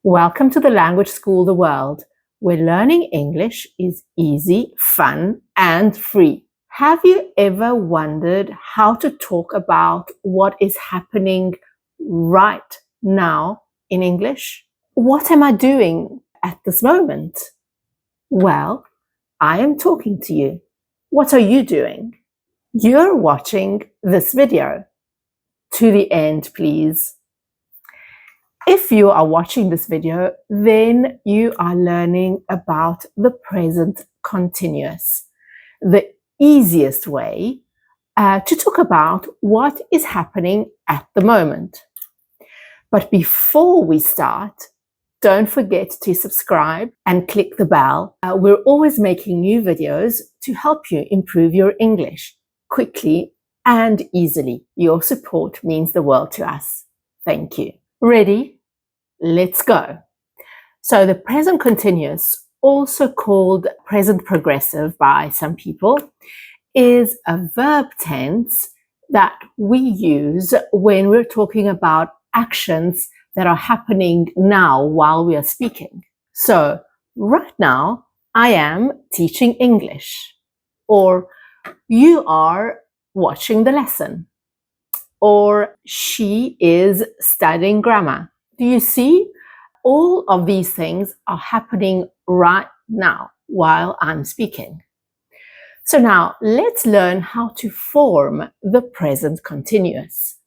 Welcome to the Language School the World, where learning English is easy, fun, and free. Have you ever wondered how to talk about what is happening right now in English? What am I doing at this moment? Well, I am talking to you. What are you doing? You're watching this video. To the end, please. If you are watching this video, then you are learning about the present continuous, the easiest way to talk about what is happening at the moment. But before we start, don't forget to subscribe and click the bell. We're always making new videos to help you improve your English quickly and easily. Your support means the world to us. Thank you. Ready? Let's go. So the present continuous, also called present progressive by some people, is a verb tense that we use when we're talking about actions that are happening now while we are speaking. So right now, I am teaching English, or you are watching the lesson, or she is studying grammar. Do you see? All of these things are happening right now while I'm speaking. So now let's learn how to form the present continuous.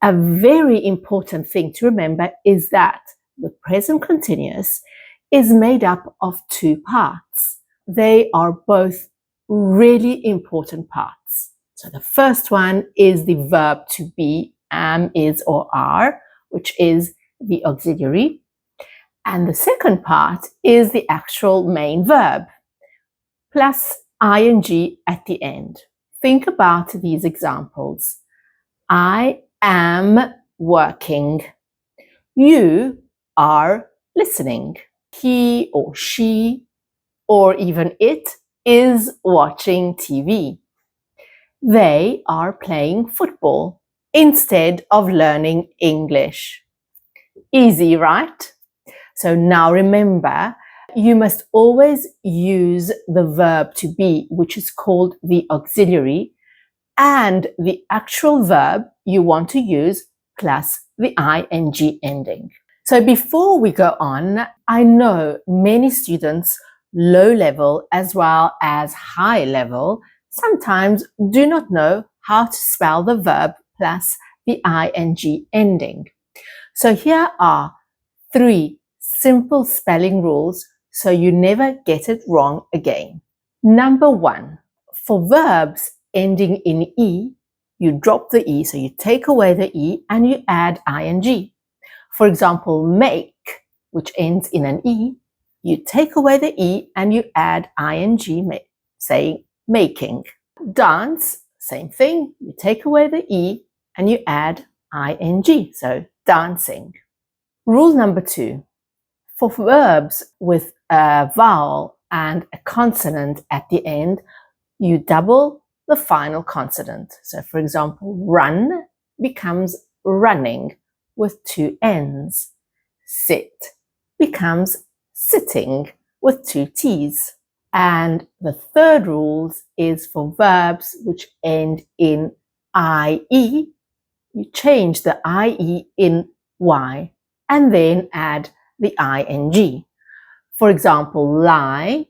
A very important thing to remember is that the present continuous is made up of two parts. They are both really important parts. So the first one is the verb to be, am, is, or are, which is the auxiliary. And the second part is the actual main verb, plus ing at the end. Think about these examples. I am working. You are listening. He or she, or even it, is watching TV. They are playing football instead of learning English. Easy, right? So now remember, you must always use the verb to be, which is called the auxiliary, and the actual verb you want to use plus the ing ending. So before we go on, I know many students, low level as well as high level, sometimes do not know how to spell the verb plus the ing ending. So here are 3 simple spelling rules so you never get it wrong again. Number 1, for verbs ending in E, you drop the E, so you take away the E and you add ing. For example, make, which ends in an E, you take away the E and you add ing, saying making. Dance, same thing, you take away the E and you add ing, so dancing. Rule number 2, for verbs with a vowel and a consonant at the end, you double the final consonant. So for example, run becomes running with 2 N's. Sit becomes sitting with 2 T's. And the third rule is for verbs which end in IE, you change the IE in Y and then add the ing. For example, lie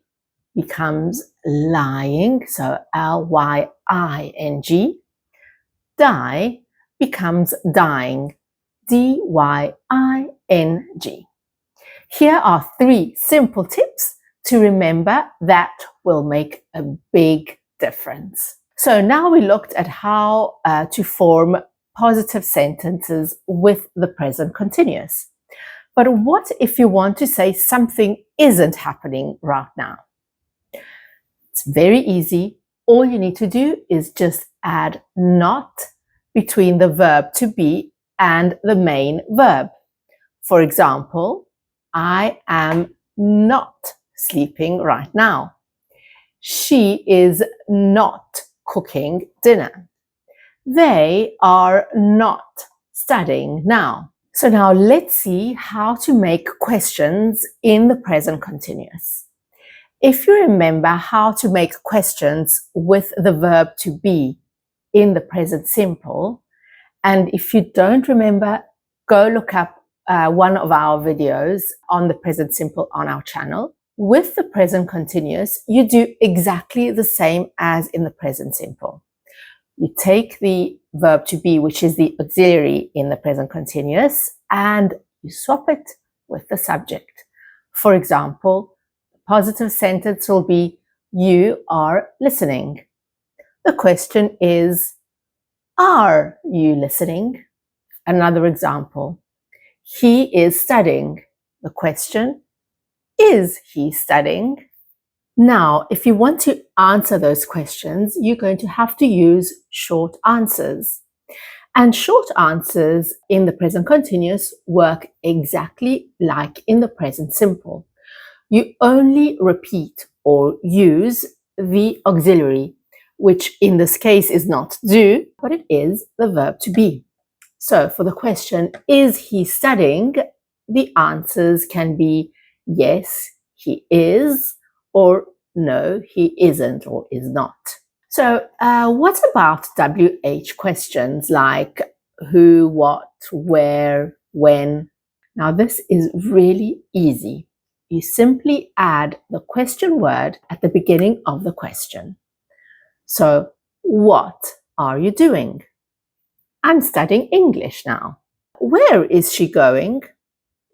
becomes lying, so lying. Die becomes dying, dyin. Here are 3 simple tips to remember that will make a big difference. So now we looked at how to form positive sentences with the present continuous. But what if you want to say something isn't happening right now? It's very easy. All you need to do is just add not between the verb to be and the main verb. For example, I am not sleeping right now. She is not cooking dinner. They are not studying now. So now let's see how to make questions in the present continuous. If you remember how to make questions with the verb to be in the present simple, and if you don't remember, go look up one of our videos on the present simple on our channel. With the present continuous, you do exactly the same as in the present simple. You take the verb to be, which is the auxiliary in the present continuous, and you swap it with the subject. For example, the positive sentence will be, you are listening. The question is, are you listening? Another example, he is studying. The question, is he studying? Now, if you want to answer those questions, you're going to have to use short answers. And short answers in the present continuous work exactly like in the present simple. You only repeat or use the auxiliary, which in this case is not do, but it is the verb to be. So for the question, is he studying? The answers can be yes, he is, or no, he isn't or is not. So what about WH questions like who, what, where, when? Now this is really easy. You simply add the question word at the beginning of the question. So what are you doing? I'm studying English now. Where is she going?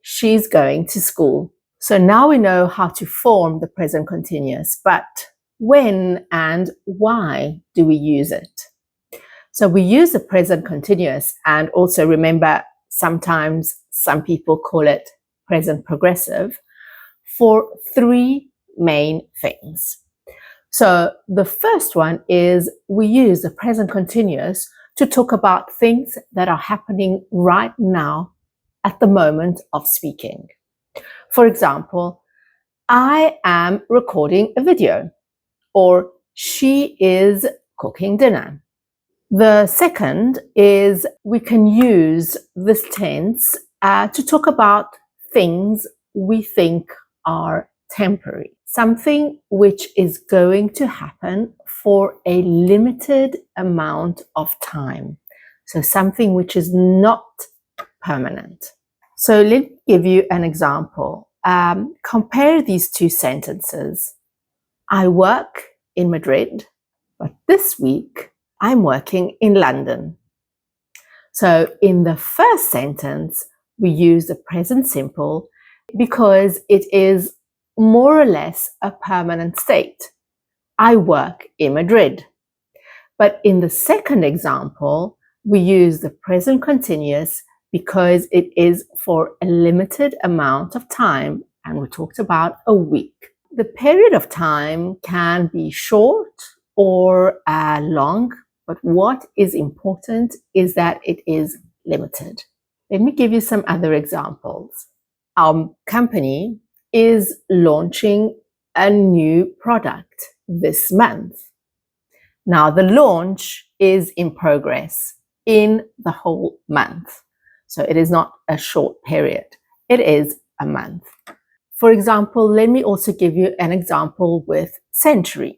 She's going to school. So now we know how to form the present continuous, but when and why do we use it? So we use the present continuous, and also remember, sometimes some people call it present progressive, for three main things. So the first one is we use the present continuous to talk about things that are happening right now at the moment of speaking. For example, I am recording a video, or she is cooking dinner. The second is we can use this tense to talk about things we think are temporary, something which is going to happen for a limited amount of time. So something which is not permanent. So let me give you an example. Compare these two sentences. I work in Madrid, but this week I'm working in London. So in the first sentence, we use the present simple because it is more or less a permanent state. I work in Madrid. But in the second example, we use the present continuous because it is for a limited amount of time, and we talked about a week. The period of time can be short or long, but what is important is that it is limited. Let me give you some other examples. Our company is launching a new product this month. Now, the launch is in progress in the whole month. So it is not a short period. It is a month. For example, let me also give you an example with century.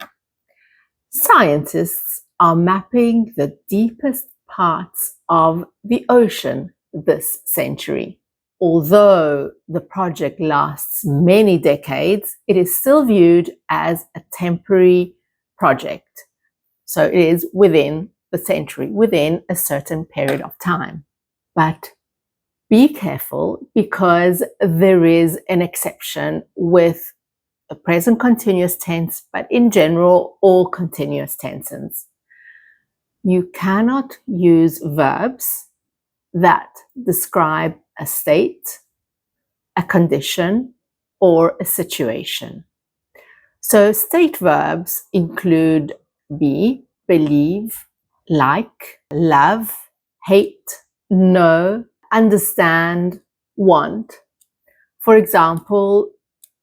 Scientists are mapping the deepest parts of the ocean this century. Although the project lasts many decades, it is still viewed as a temporary project. So it is within the century, within a certain period of time. But be careful, because there is an exception with the present continuous tense, but in general, all continuous tenses. You cannot use verbs that describe a state, a condition, or a situation. So state verbs include be, believe, like, love, hate, know, understand, want. For example,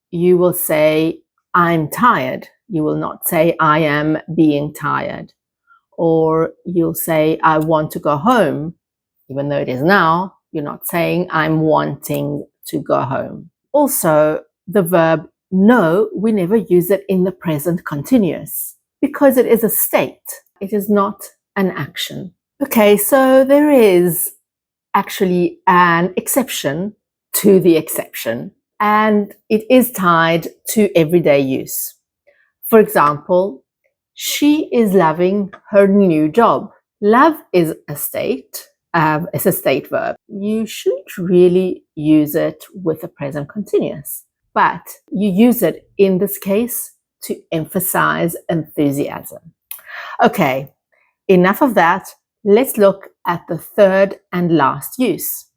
you will say, I'm tired. You will not say, I am being tired. Or you'll say, I want to go home, even though it is now, You're not saying I'm wanting to go home. Also, the verb no, we never use it in the present continuous because it is a state. It is not an action. Okay, so there is actually an exception to the exception, and it is tied to everyday use. For example, she is loving her new job. Love is a state. It's a state verb. You shouldn't really use it with a present continuous, but you use it in this case to emphasize enthusiasm. Okay, enough of that. Let's look at the third and last use.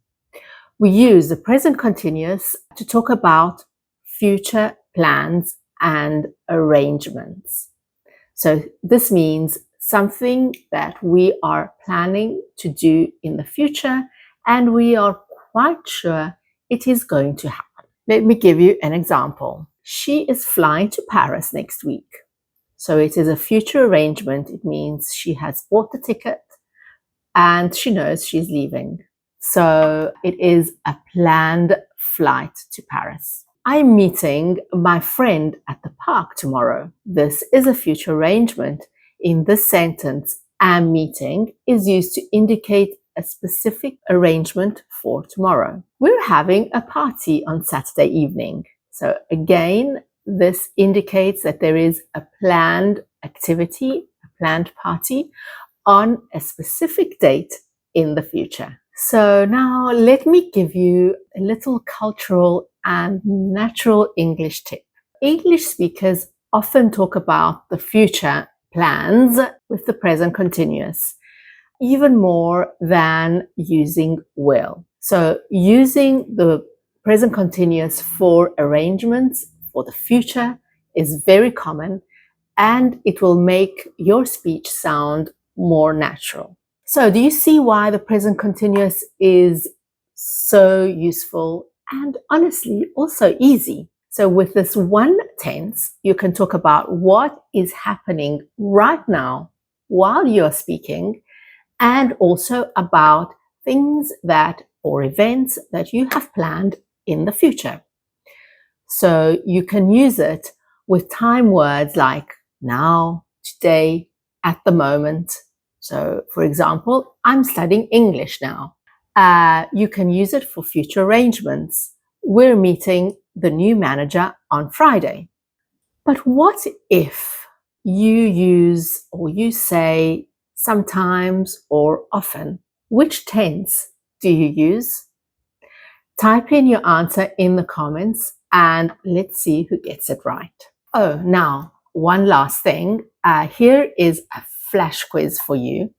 We use the present continuous to talk about future plans and arrangements. So this means something that we are planning to do in the future and we are quite sure it is going to happen. Let me give you an example. She is flying to Paris next week. So it is a future arrangement. It means she has bought the ticket and she knows she's leaving. So it is a planned flight to Paris. I'm meeting my friend at the park tomorrow. This is a future arrangement. In this sentence, am meeting is used to indicate a specific arrangement for tomorrow. We're having a party on Saturday evening. So again, this indicates that there is a planned activity, a planned party on a specific date in the future. So now let me give you a little cultural and natural English tip. English speakers often talk about the future plans with the present continuous, even more than using will. So using the present continuous for arrangements for the future is very common, and it will make your speech sound more natural. So do you see why the present continuous is so useful and honestly also easy? So with this one tense, you can talk about what is happening right now while you're speaking, and also about things that or events that you have planned in the future. So you can use it with time words like now, today, at the moment. So for example, I'm studying English now. You can use it for future arrangements. We're meeting the new manager on Friday. But what if you use or you say sometimes or often? Which tense do you use? Type in your answer in the comments and let's see who gets it right. Oh, now, one last thing. Here is a flash quiz for you.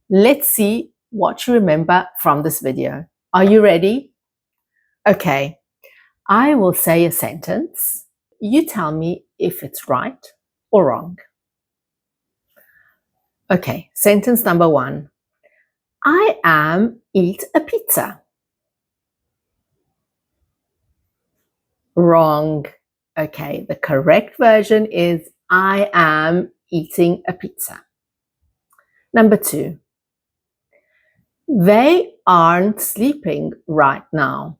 Let's see what you remember from this video. Are you ready? Okay, I will say a sentence. You tell me if it's right or wrong. Okay, sentence number 1. I am eat a pizza. Wrong. Okay, the correct version is I am eating a pizza. Number 2. They aren't sleeping right now.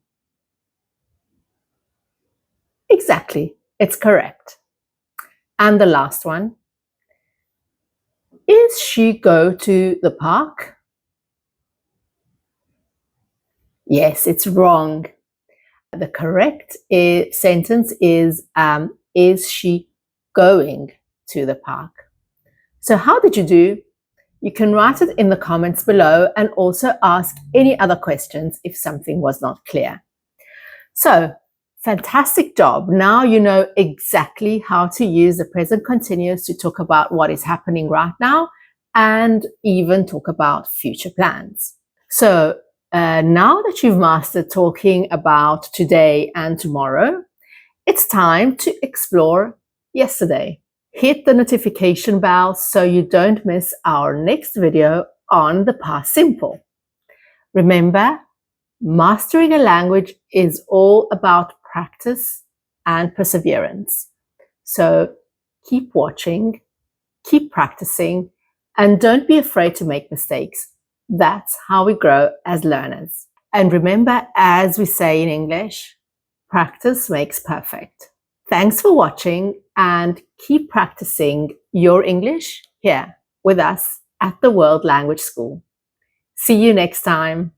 Exactly, it's correct. And the last one. Is she go to the park? Yes, it's wrong. The correct sentence is she going to the park? So how did you do? You can write it in the comments below and also ask any other questions if something was not clear. So, fantastic job. Now you know exactly how to use the present continuous to talk about what is happening right now and even talk about future plans. So, now that you've mastered talking about today and tomorrow, it's time to explore yesterday. Hit the notification bell so you don't miss our next video on the past simple. Remember, mastering a language is all about practice and perseverance. So keep watching, keep practicing, and don't be afraid to make mistakes. That's how we grow as learners. And remember, as we say in English, practice makes perfect. Thanks for watching and keep practicing your English here with us at the World Language School. See you next time.